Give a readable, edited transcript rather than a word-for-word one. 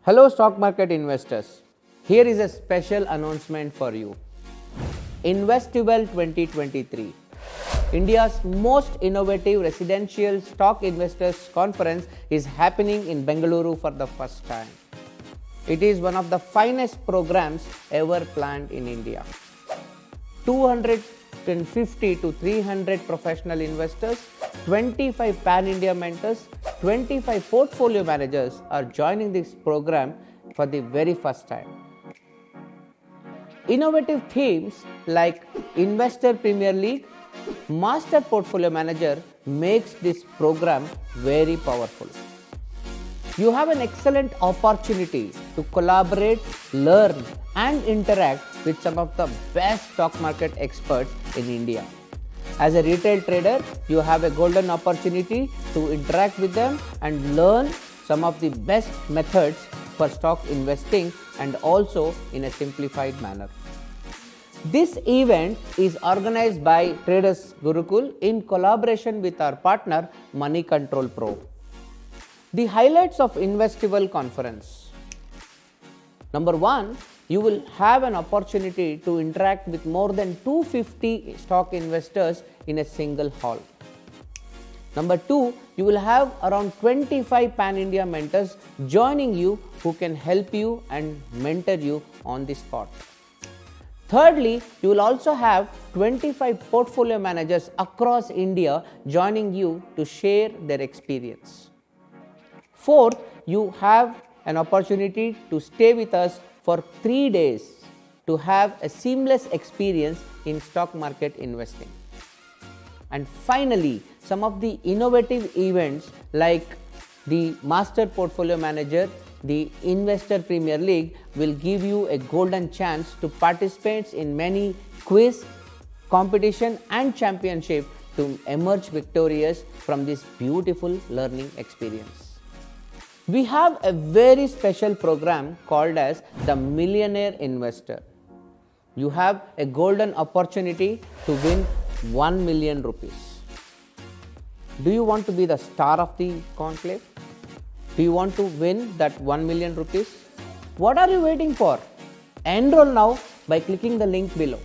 Hello stock market investors, here is a special announcement for you. Investival 2023, India's most innovative residential stock investors conference is happening in Bangalore for the first time. It is one of the finest programs ever planned in India. 250 to 300 professional investors, 25 pan-India mentors, 25 portfolio managers are joining this program for the very first time. Innovative themes like Investor Premier League, Master Portfolio Manager makes this program very powerful. You have an excellent opportunity to collaborate, learn and interact with some of the best stock market experts in India. As a retail trader, you have a golden opportunity to interact with them and learn some of the best methods for stock investing and also in a simplified manner. This event is organized by Traders Gurukul in collaboration with our partner Money Control Pro. The highlights of Investival conference. Number 1, you will have an opportunity to interact with more than 250 stock investors in a single hall. Number 2, you will have around 25 pan-India mentors joining you who can help you and mentor you on the spot. Thirdly, you will also have 25 portfolio managers across India joining you to share their experience. Fourth, you have an opportunity to stay with us for 3 days to have a seamless experience in stock market investing. And finally, some of the innovative events like the Master Portfolio Manager, the Investor Premier League will give you a golden chance to participate in many quiz, competition and championship to emerge victorious from this beautiful learning experience. We have a very special program called as the Millionaire Investor. You have a golden opportunity to win 1 million rupees. Do you want to be the star of the conclave? Do you want to win that 1 million rupees? What are you waiting for? Enroll now by clicking the link below.